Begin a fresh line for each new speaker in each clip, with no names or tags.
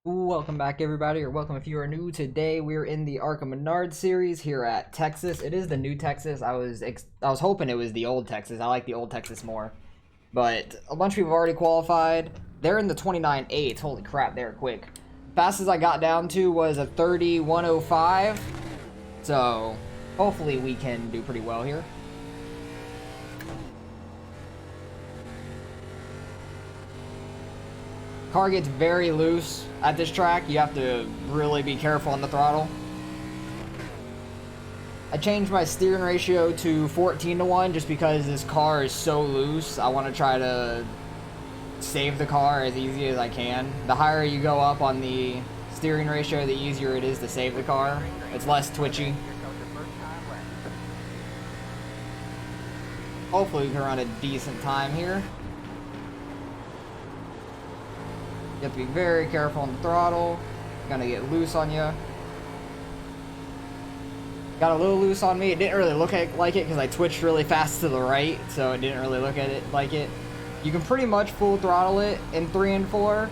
Welcome back, everybody, or welcome if you are new. Today we're in the Arca Menards series here at Texas. It is the new Texas. I was hoping it was the old Texas. I like the old Texas more, but a bunch of people have already qualified. They're in the 29.8. Holy crap, they're quick. Fastest I got down to was a 30.105. So hopefully we can do pretty well here. Car gets very loose at this track. You have to really be careful on the throttle. I changed my steering ratio to 14:1 just because this car is so loose. I want to try to save the car as easy as I can. The higher you go up on the steering ratio, the easier it is to save the car. It's less twitchy. Hopefully we can run a decent time here. You have to be very careful on the throttle. Gonna get loose on you. Got a little loose on me. It didn't really look like it because I twitched really fast to the right, so it didn't really look at it like it. You can pretty much full throttle it in 3 and 4.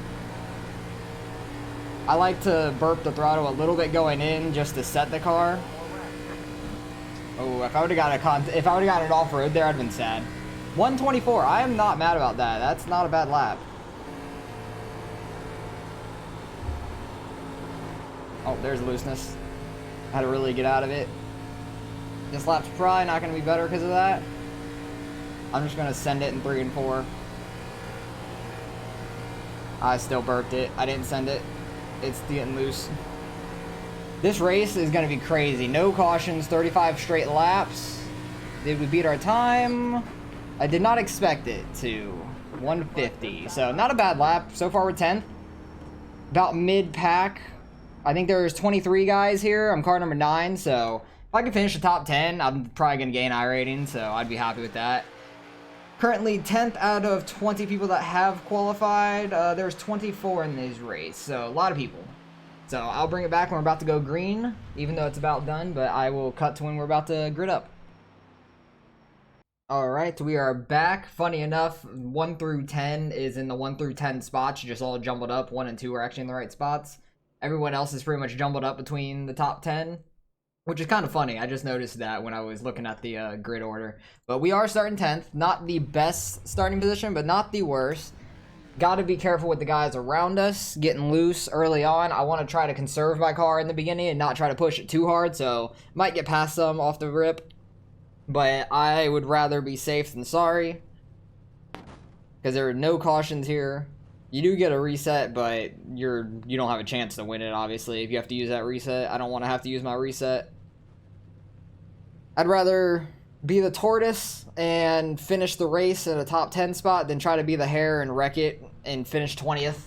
I like to burp the throttle a little bit going in just to set the car. Oh, if I would have got it off road there, I'd been sad. 124. I am not mad about that. That's not a bad lap. Oh, there's looseness. I had to really get out of it. This lap's probably not going to be better because of that. I'm just going to send it in 3 and 4. I still burped it. I didn't send it. It's getting loose. This race is going to be crazy. No cautions, 35 straight laps. Did we beat our time? I did not expect it to. 150. So not a bad lap. So far we're 10th. About mid-pack. I think there's 23 guys here. I'm car number 9, so if I can finish the top 10, I'm probably going to gain iRating, so I'd be happy with that. Currently 10th out of 20 people that have qualified. There's 24 in this race, so a lot of people. So I'll bring it back when we're about to go green, even though it's about done, but I will cut to when we're about to grid up. Alright, we are back. Funny enough, 1 through 10 is in the 1 through 10 spots, just all jumbled up. 1 and 2 are actually in the right spots. Everyone else is pretty much jumbled up between the top 10, which is kind of funny. I just noticed that when I was looking at the grid order. But we are starting 10th. Not the best starting position, but not the worst. Got to be careful with the guys around us, getting loose early on. I want to try to conserve my car in the beginning and not try to push it too hard, so might get past some off the rip. But I would rather be safe than sorry, because there are no cautions here. You do get a reset, but you don't have a chance to win it, obviously, if you have to use that reset. I don't want to have to use my reset. I'd rather be the tortoise and finish the race at a top 10 spot than try to be the hare and wreck it and finish 20th.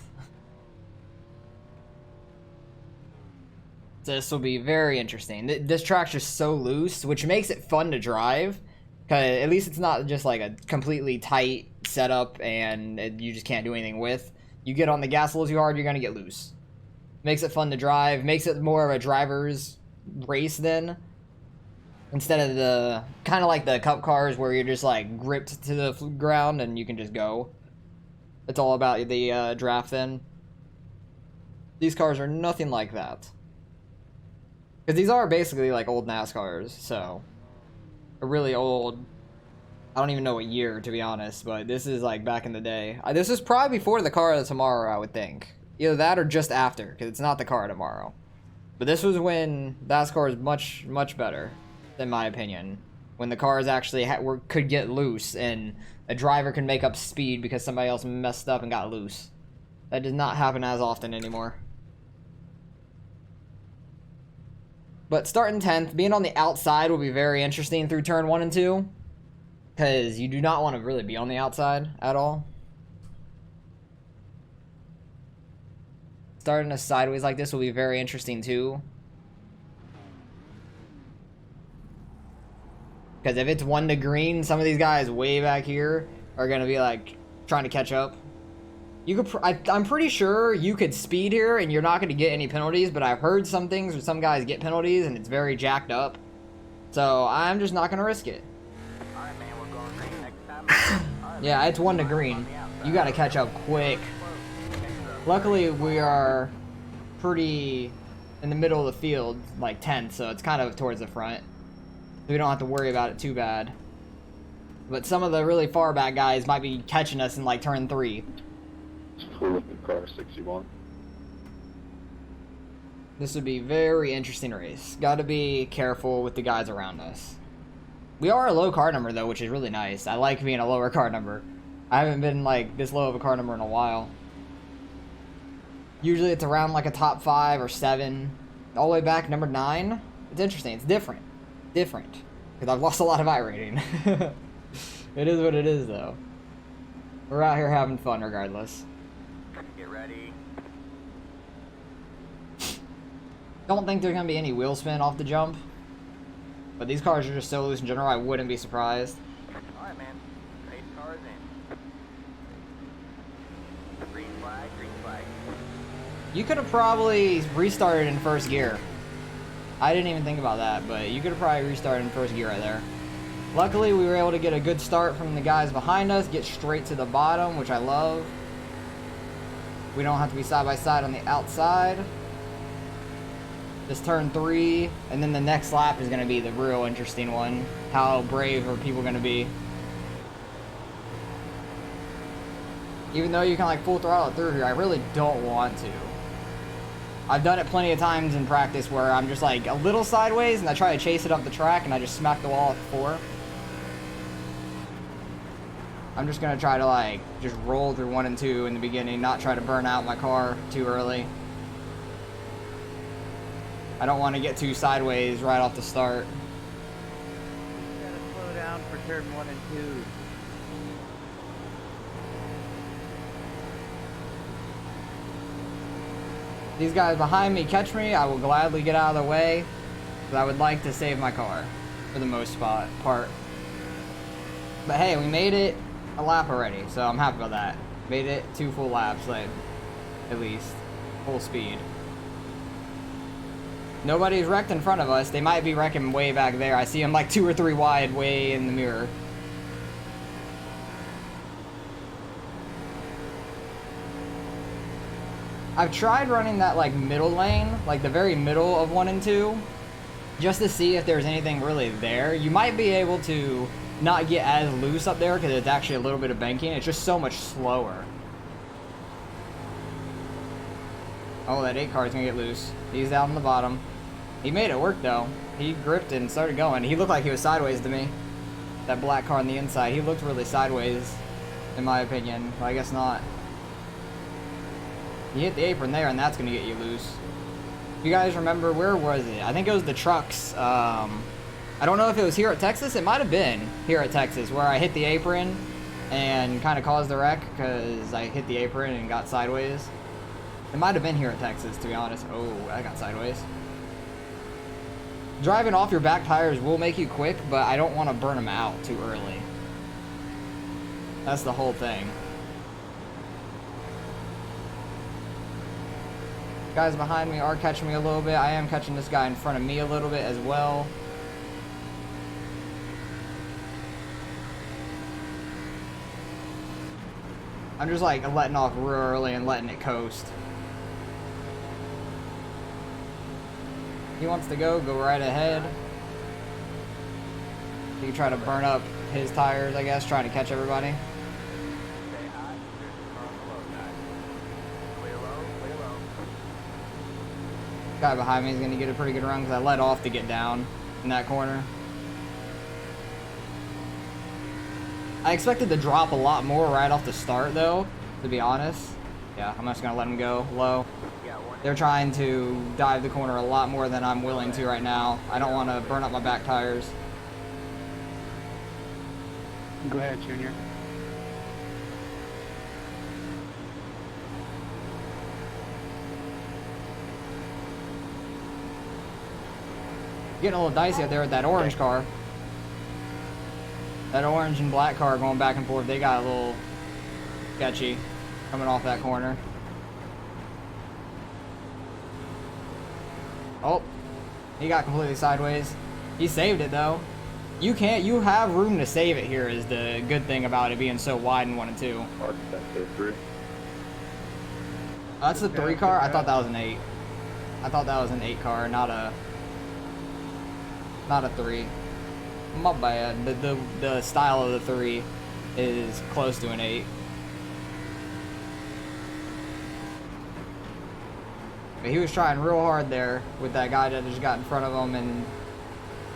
This will be very interesting. This track's just so loose, which makes it fun to drive. Cause at least it's not just like a completely tight setup and you just can't do anything with. You get on the gas a little too hard, you're gonna get loose. Makes it fun to drive, makes it more of a driver's race then. Instead of the, kind of like the cup cars where you're just like gripped to the ground and you can just go. It's all about the draft then. These cars are nothing like that. Because these are basically like old NASCARs, so. A really old, I don't even know what year, to be honest, but this is like back in the day. This is probably before the car of tomorrow, I would think. Either that or just after, because it's not the car of tomorrow. But this was when NASCAR is much, much better, in my opinion. When the cars actually could get loose and a driver can make up speed because somebody else messed up and got loose. That does not happen as often anymore. But starting 10th, being on the outside will be very interesting through turn 1 and 2. Because you do not want to really be on the outside at all. Starting us sideways like this will be very interesting too. Because if it's 1 to green, some of these guys way back here are going to be like trying to catch up. You could, I'm pretty sure you could speed here and you're not going to get any penalties, but I've heard some things where some guys get penalties and it's very jacked up. So I'm just not going to risk it. Yeah, it's 1 to green. You got to catch up quick. Luckily, we are pretty in the middle of the field, like 10th, so it's kind of towards the front. So we don't have to worry about it too bad. But some of the really far back guys might be catching us in like turn 3.
Pull up in car 61.
This would be a very interesting race. Gotta be careful with the guys around us. We are a low car number though, which is really nice. I like being a lower car number. I haven't been like this low of a car number in a while. Usually it's around like a top 5 or 7. All the way back, number 9. It's interesting. It's different. Different. Because I've lost a lot of iRating. It is what it is though. We're out here having fun regardless.
Get ready.
Don't think there's going to be any wheel spin off the jump. But these cars are just so loose in general, I wouldn't be surprised.
Alright, man. Race cars in. Green flag, green flag.
You could have probably restarted in first gear. I didn't even think about that, but you could have probably restarted in first gear right there. Luckily, we were able to get a good start from the guys behind us, get straight to the bottom, which I love. We don't have to be side by side on the outside. This turn 3, and then the next lap is going to be the real interesting one. How brave are people going to be? Even though you can like full throttle it through here, I really don't want to. I've done it plenty of times in practice where I'm just like a little sideways and I try to chase it up the track and I just smack the wall at 4. I'm just going to try to like just roll through 1 and 2 in the beginning, not try to burn out my car too early. I don't want to get too sideways right off the start.
Gotta slow down for turn 1 and 2.
These guys behind me catch me, I will gladly get out of the way, because I would like to save my car for the most part. But hey, we made it a lap already, so I'm happy about that. Made it 2 full laps, like, at least, full speed. Nobody's wrecked in front of us. They might be wrecking way back there. I see them like 2 or 3 wide way in the mirror. I've tried running that like middle lane, like the very middle of 1 and 2, just to see if there's anything really there. You might be able to not get as loose up there because it's actually a little bit of banking. It's just so much slower. Oh, that 8 car is going to get loose. He's down on the bottom. He made it work though. He gripped and started going. He looked like he was sideways to me. That black car on the inside, he looked really sideways, in my opinion. But I guess not. You hit the apron there, and that's going to get you loose. If you guys remember, where was it? I think it was the trucks. I don't know if it was here at Texas. It might have been here at Texas, where I hit the apron and kind of caused the wreck because I hit the apron and got sideways. It might have been here at Texas, to be honest. Oh, I got sideways. Driving off your back tires will make you quick, but I don't want to burn them out too early. That's the whole thing. Guys behind me are catching me a little bit. I am catching this guy in front of me a little bit as well. I'm just like letting off real early and letting it coast. He wants to go right ahead. He can try to burn up his tires, I guess, trying to catch everybody.
Stay high. There's a car on the low side. Clear low, clear low.
Guy behind me is going to get a pretty good run because I let off to get down in that corner. I expected to drop a lot more right off the start though, to be honest. Yeah, I'm just going to let him go low. They're trying to dive the corner a lot more than I'm willing to right now. I don't want to burn up my back tires.
Go ahead, Junior.
Getting a little dicey out there with that orange car. That orange and black car going back and forth, they got a little sketchy coming off that corner. Oh, he got completely sideways. He saved it though. You have room to save it here is the good thing about it being so wide in 1 and 2.
Arca 3.
That's the 3 car? I thought that was an 8. I thought that was an 8 car, not a 3. My bad. The style of the 3 is close to an 8. But he was trying real hard there with that guy that just got in front of him, and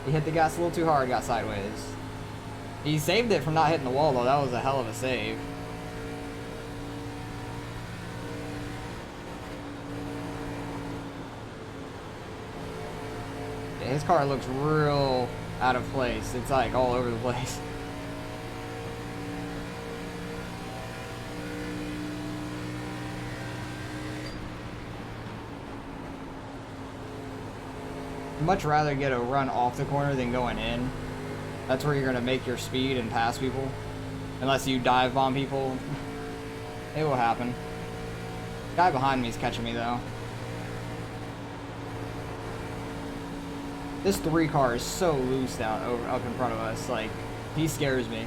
he hit the gas a little too hard, got sideways. He saved it from not hitting the wall though. That was a hell of a save. Yeah, his car looks real out of place. It's like all over the place. I'd much rather get a run off the corner than going in. That's where you're going to make your speed and pass people. Unless you dive bomb people. It will happen. The guy behind me is catching me though. This 3 car is so loose down up in front of us. Like, he scares me.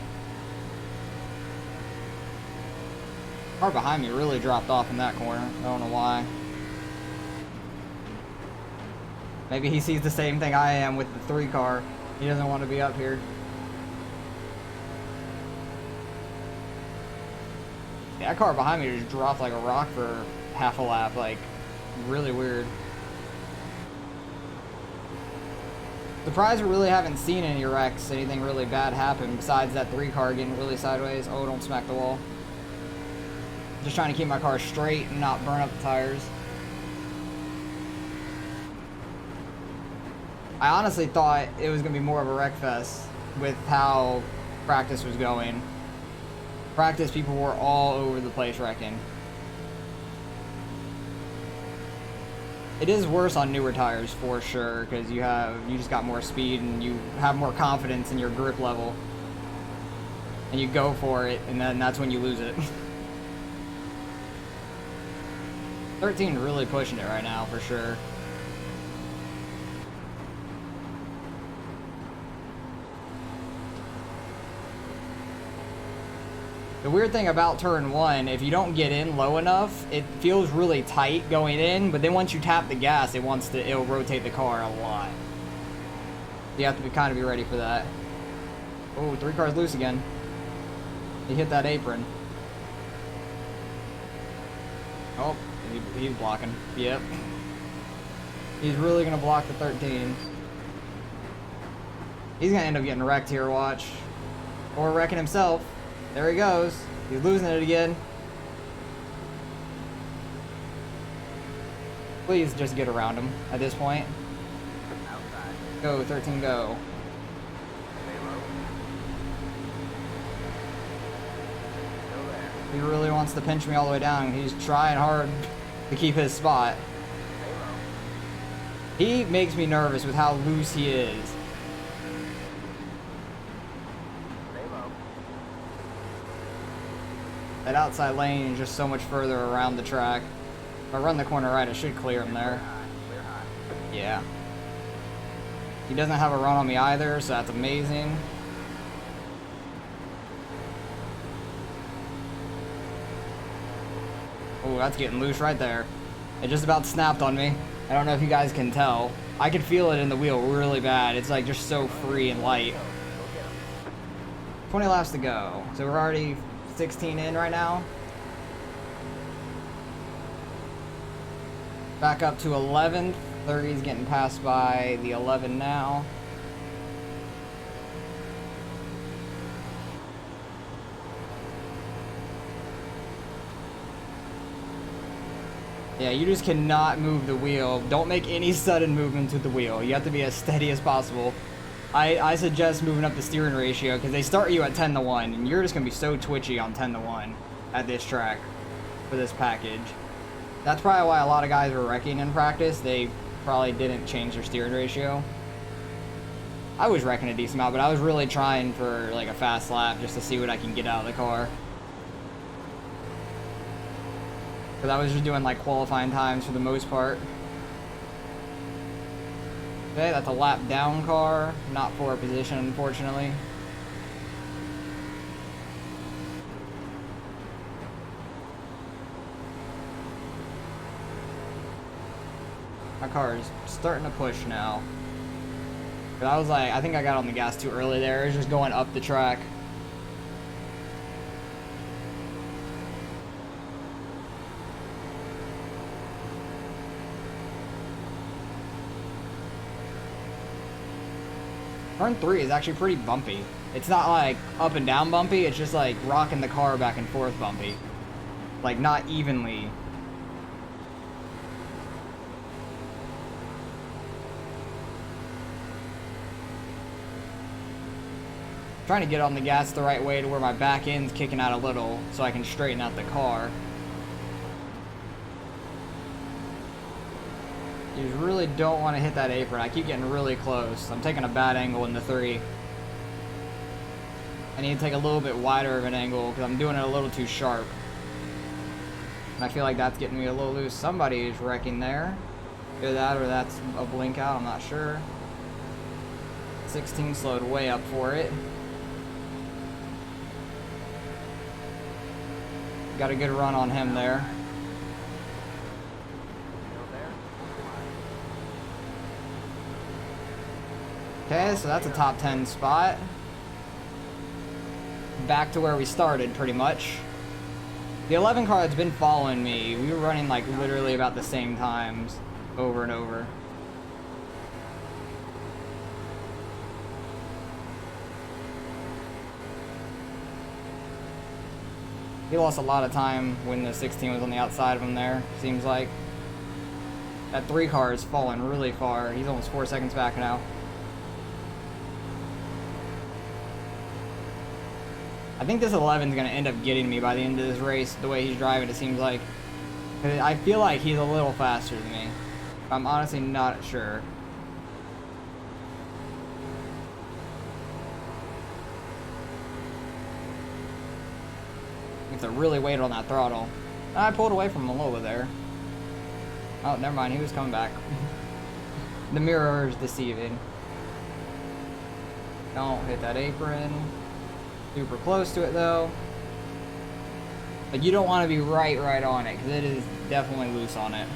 The car behind me really dropped off in that corner. I don't know why. Maybe he sees the same thing I am with the 3 car. He doesn't want to be up here. Yeah, that car behind me just dropped like a rock for half a lap. Like, really weird. Surprised we really haven't seen any wrecks, anything really bad happen besides that 3 car getting really sideways. Oh, don't smack the wall. Just trying to keep my car straight and not burn up the tires. I honestly thought it was going to be more of a wreck fest with how practice was going. Practice, people were all over the place wrecking. It is worse on newer tires for sure, because you just got more speed and you have more confidence in your grip level. And you go for it, and then that's when you lose it. 13 really pushing it right now for sure. The weird thing about turn 1, if you don't get in low enough, it feels really tight going in, but then once you tap the gas, it'll rotate the car a lot. You have to kind of be ready for that. Oh, 3 cars loose again. He hit that apron. Oh, he's blocking. Yep. He's really gonna block the 13. He's gonna end up getting wrecked here, watch. Or wrecking himself. There he goes. He's losing it again. Please just get around him at this point.
Outside.
Go, 13, go.
Stay low. Still there.
He really wants to pinch me all the way down. He's trying hard to keep his spot.
Stay low.
He makes me nervous with how loose he is.
Stay low.
That outside lane is just so much further around the track. If I run the corner right, I should clear him there.
Clear high.
Yeah. He doesn't have a run on me either, so that's amazing. Oh, that's getting loose right there. It just about snapped on me. I don't know if you guys can tell. I could feel it in the wheel really bad. It's like just so free and light. 20 laps to go. So we're already 16 in right now. Back up to 11th. 30's getting passed by the 11 now. Yeah, you just cannot move the wheel. Don't make any sudden movements with the wheel. You have to be as steady as possible. I suggest moving up the steering ratio because they start you at 10-1 and you're just going to be so twitchy on 10-1 at this track for this package. That's probably why a lot of guys were wrecking in practice. They probably didn't change their steering ratio. I was wrecking a decent amount, but I was really trying for like a fast lap just to see what I can get out of the car. Because I was just doing like qualifying times for the most part. Okay, that's a lap down car, not for a position unfortunately. My car is starting to push now. But I was like, I think I got on the gas too early there. It was just going up the track. Turn 3 is actually pretty bumpy. It's not like up and down bumpy, it's just like rocking the car back and forth bumpy. Like not evenly. Trying to get on the gas the right way to where my back end's kicking out a little so I can straighten out the car. You really don't want to hit that apron. I keep getting really close. I'm taking a bad angle in the 3. I need to take a little bit wider of an angle because I'm doing it a little too sharp. And I feel like that's getting me a little loose. Somebody is wrecking there. Either that or that's a blink out, I'm not sure. 16 slowed way up for it. Got a good run on him there. Okay, so that's a top 10 spot. Back to where we started, pretty much. The 11 car that's been following me, we were running like literally about the same times, over and over. He lost a lot of time when the 16 was on the outside of him there, seems like. That 3 car is falling really far. He's almost 4 seconds back now. I think this 11 is going to end up getting me by the end of this race, the way he's driving, it seems like. I feel like he's a little faster than me. I'm honestly not sure. You have to really wait on that throttle. I pulled away from him a little bit there. Oh, never mind, he was coming back. The mirror is deceiving. Don't hit that apron. Super close to it though. But you don't want to be right on it because it is definitely loose on it.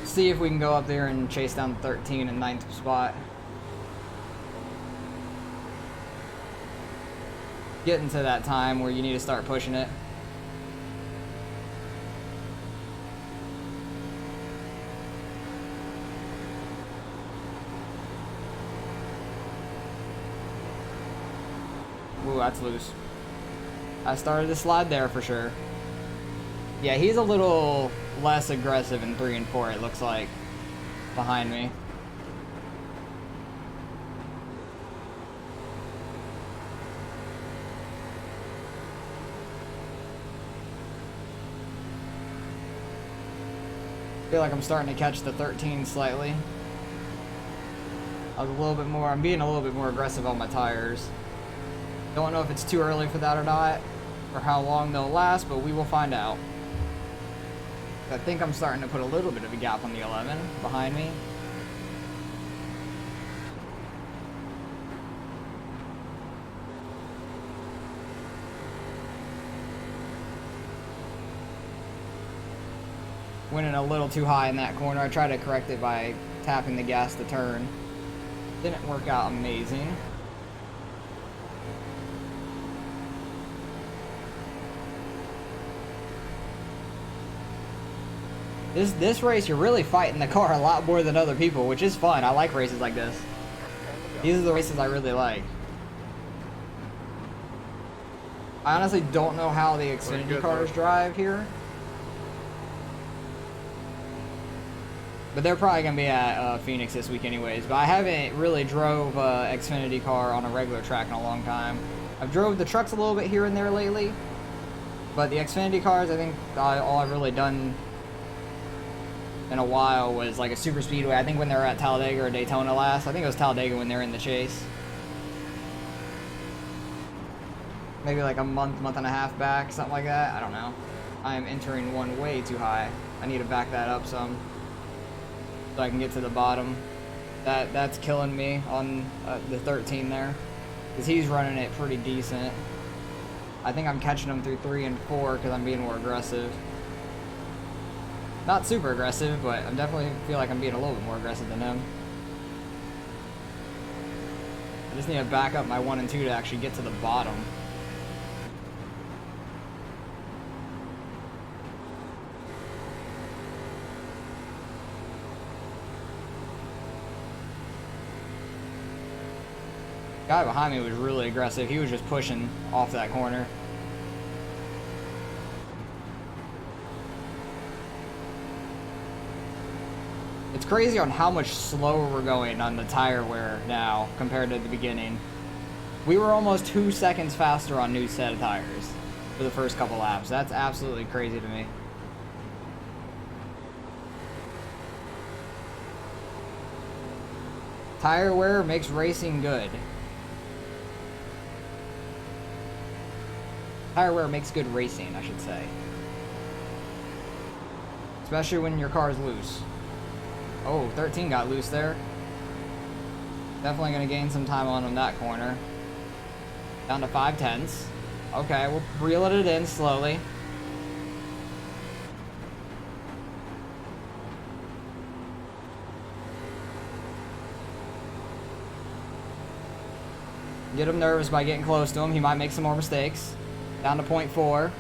See if we can go up there and chase down 13 and 9th spot. Getting to that time where you need to start pushing it. Ooh, that's loose. I started to slide there for sure. Yeah, he's a little less aggressive in 3 and 4, it looks like, behind me. I feel like I'm starting to catch the 13 slightly. I was a little bit more, I'm being a little bit more aggressive on my tires. Don't know if it's too early for that or not, or how long they'll last, but we will find out. I think I'm starting to put a little bit of a gap on the 11 behind me. Went in a little too high in that corner. I tried to correct it by tapping the gas to turn. Didn't work out amazing. This race, you're really fighting the car a lot more than other people, which is fun. I like races like this. These are the races I really like. I honestly don't know how the Xfinity cars drive here. But they're probably going to be at Phoenix this week anyways. But I haven't really drove a Xfinity car on a regular track in a long time. I've drove the trucks a little bit here and there lately. But the Xfinity cars, I think all I've really done in a while was like a super speedway. I think when they were at Talladega or Daytona last. I think it was Talladega when they were in the chase. Maybe like a month and a half back, something like that. I don't know. I am entering one way too high. I need to back that up some so I can get to the bottom. That's killing me on the 13 there, because he's running it pretty decent. I think I'm catching him through 3 and 4 because I'm being more aggressive. Not super aggressive, but I definitely feel like I'm being a little bit more aggressive than him. I just need to back up my 1 and 2 to actually get to the bottom. Guy behind me was really aggressive. He was just pushing off that corner. It's crazy on how much slower we're going on the tire wear now compared to the beginning. We were almost 2 seconds faster on new set of tires for the first couple laps. That's absolutely crazy to me. Tire wear makes racing good. Tire wear makes good racing, I should say. Especially when your car is loose. Oh, 13 got loose there. Definitely going to gain some time on him that corner. Down to 5/10. Okay, we'll reel it in slowly. Get him nervous by getting close to him. He might make some more mistakes. Down to 0.4.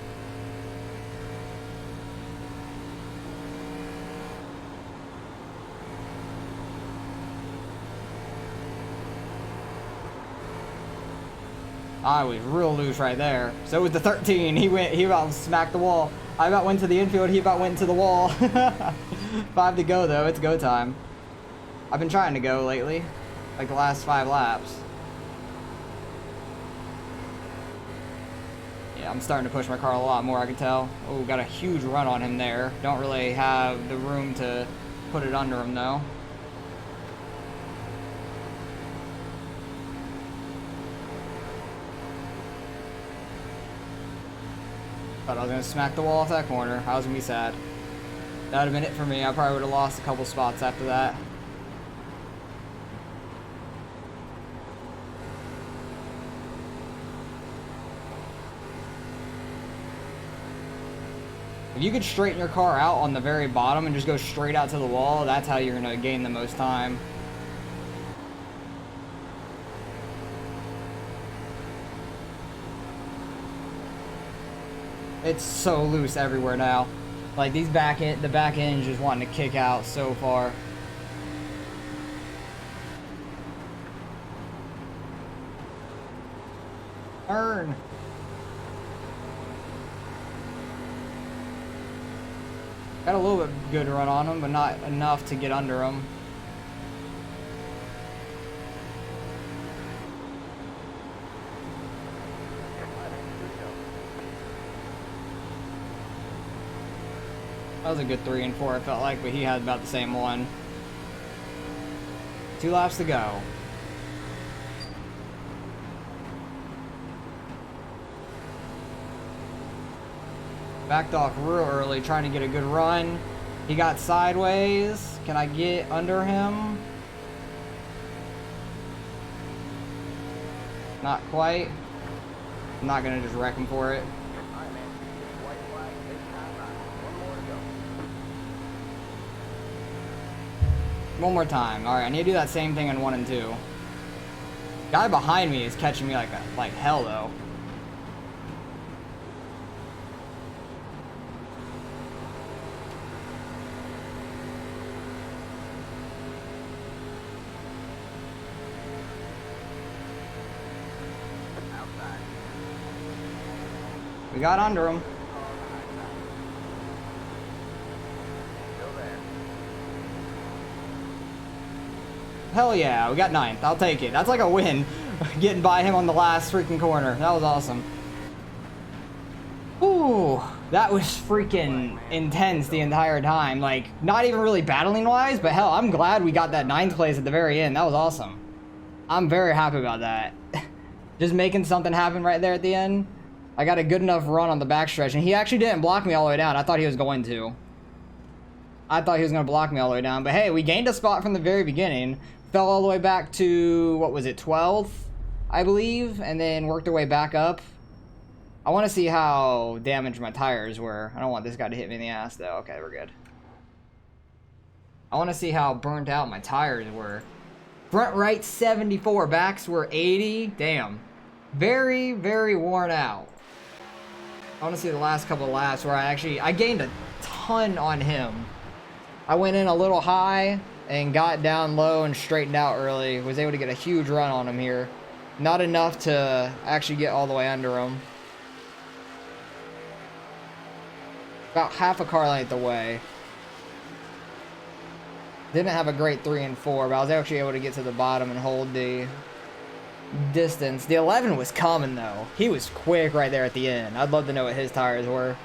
I was real loose right there. So was the 13. He about smacked the wall. I about went to the infield. He about went to the wall. 5 to go though. It's go time. I've been trying to go lately, like the last 5 laps. Yeah, I'm starting to push my car a lot more, I can tell. Oh, got a huge run on him there. Don't really have the room to put it under him though. Thought I was gonna smack the wall off that corner. I was gonna be sad. That would have been it for me. I probably would have lost a couple spots after that. If you could straighten your car out on the very bottom and just go straight out to the wall, that's how you're gonna gain the most time. It's so loose everywhere now. Like these the back end just wanting to kick out so far. Turn. Got a little bit good run on him, but not enough to get under him. That was a good 3 and 4, it felt like, but he had about the same one. 2 laps to go. Backed off real early, trying to get a good run. He got sideways. Can I get under him? Not quite. I'm not gonna just wreck him for it. One more time. Alright, I need to do that same thing in 1 and 2. Guy behind me is catching me like hell though. We got under him. Hell yeah, we got 9th. I'll take it. That's like a win. Getting by him on the last freaking corner. That was awesome. Ooh, that was freaking intense the entire time. Like, not even really battling wise, but hell, I'm glad we got that 9th place at the very end. That was awesome. I'm very happy about that. Just making something happen right there at the end. I got a good enough run on the backstretch, and he actually didn't block me all the way down. I thought he was going to. I thought he was going to block me all the way down. But hey, we gained a spot from the very beginning. Fell all the way back to, what was it, 12th, I believe, and then worked our way back up. I want to see how damaged my tires were. I don't want this guy to hit me in the ass, though. Okay, we're good. I want to see how burnt out my tires were. Front right 74, backs were 80. Damn. Very, very worn out. I want to see the last couple of laps where I gained a ton on him. I went in a little high and got down low and straightened out early. Was able to get a huge run on him here. Not enough to actually get all the way under him. About half a car length away. Didn't have a great 3 and 4, but I was actually able to get to the bottom and hold the distance. The 11 was coming though. He was quick right there at the end. I'd love to know what his tires were.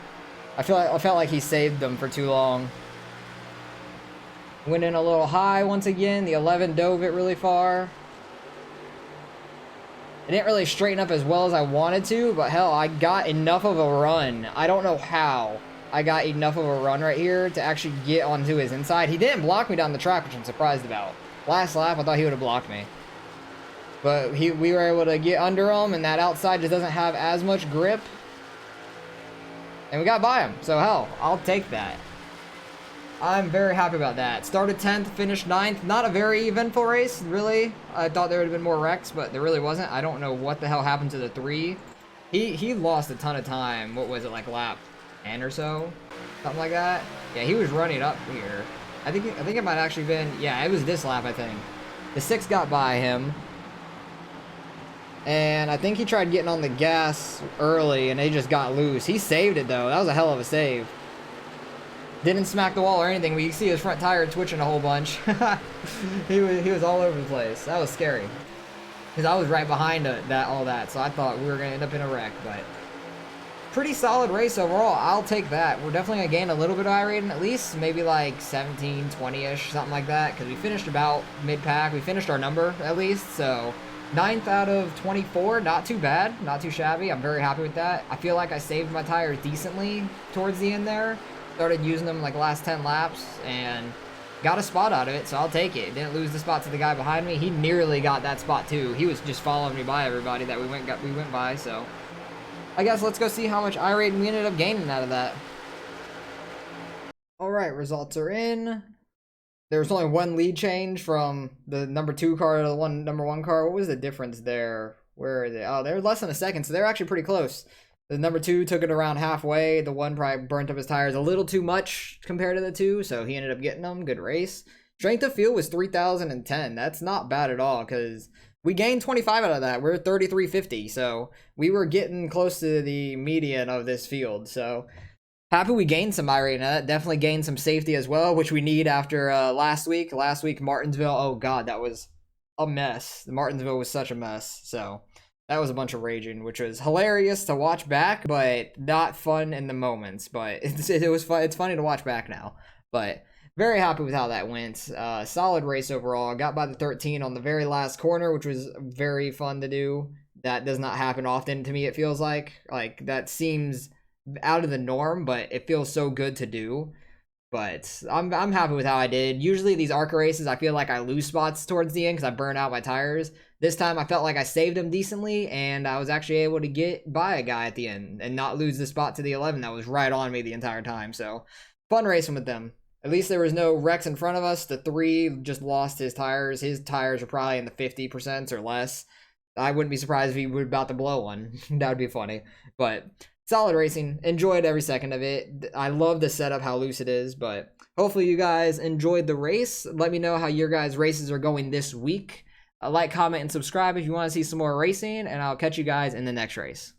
I felt like he saved them for too long. Went in a little high once again. The 11 dove it really far. I didn't really straighten up as well as I wanted to, but hell, I got enough of a run. I don't know how I got enough of a run right here to actually get onto his inside. He didn't block me down the track, which I'm surprised about. Last lap, I thought he would have blocked me. But we were able to get under him, and that outside just doesn't have as much grip. And we got by him, so hell, I'll take that. I'm very happy about that. Started 10th, finished 9th. Not a very eventful race, really. I thought there would have been more wrecks, but there really wasn't. I don't know what the hell happened to the 3. He lost a ton of time. What was it, like lap 10 or so? Something like that? Yeah, he was running up here. I think it might actually been, yeah, it was this lap, I think. The 6 got by him. And I think he tried getting on the gas early, and they just got loose. He saved it, though. That was a hell of a save. Didn't smack the wall or anything, but you can see his front tire twitching a whole bunch. he was all over the place. That was scary. Because I was right behind all that, so I thought we were going to end up in a wreck. But pretty solid race overall. I'll take that. We're definitely going to gain a little bit of iRating at least. Maybe like 17, 20-ish, something like that. Because we finished about mid-pack. We finished our number at least, so 9th out of 24, not too bad. Not too shabby. I'm very happy with that. I feel like I saved my tires decently towards the end there. Started using them like last 10 laps and got a spot out of it, so I'll take it. Didn't lose the spot to the guy behind me. He nearly got that spot too. He was just following me by everybody that we went by, so I guess let's go see how much iRating we ended up gaining out of that. Alright, results are in. There was only one lead change from the number 2 car to the number 1 car. What was the difference there? Where is it? Oh, they were less than a second, so they're actually pretty close. The number 2 took it around halfway. The 1 probably burnt up his tires a little too much compared to the 2, so he ended up getting them. Good race. Strength of field was 3,010. That's not bad at all, because we gained 25 out of that. We're 3,350, so we were getting close to the median of this field. So happy we gained some iRating. That definitely gained some safety as well, which we need after last week. Last week, Martinsville. Oh, God, that was a mess. Martinsville was such a mess, so that was a bunch of raging, which was hilarious to watch back, but not fun in the moments. But it was fun. It's funny to watch back now. But very happy with how that went. Solid race overall. Got by the 13 on the very last corner, which was very fun to do. That does not happen often to me, it feels like. Like, that seems out of the norm, but it feels so good to do. But I'm happy with how I did. Usually these ARCA races, I feel like I lose spots towards the end because I burn out my tires. This time I felt like I saved them decently, and I was actually able to get by a guy at the end and not lose the spot to the 11 that was right on me the entire time. So fun racing with them. At least there was no wrecks in front of us. The 3 just lost his tires. His tires are probably in the 50% or less. I wouldn't be surprised if he were about to blow one. That would be funny. But solid racing. Enjoyed every second of it. I love the setup, how loose it is. But hopefully you guys enjoyed the race. Let me know how your guys' races are going this week. Like, comment, and subscribe if you want to see some more racing. And I'll catch you guys in the next race.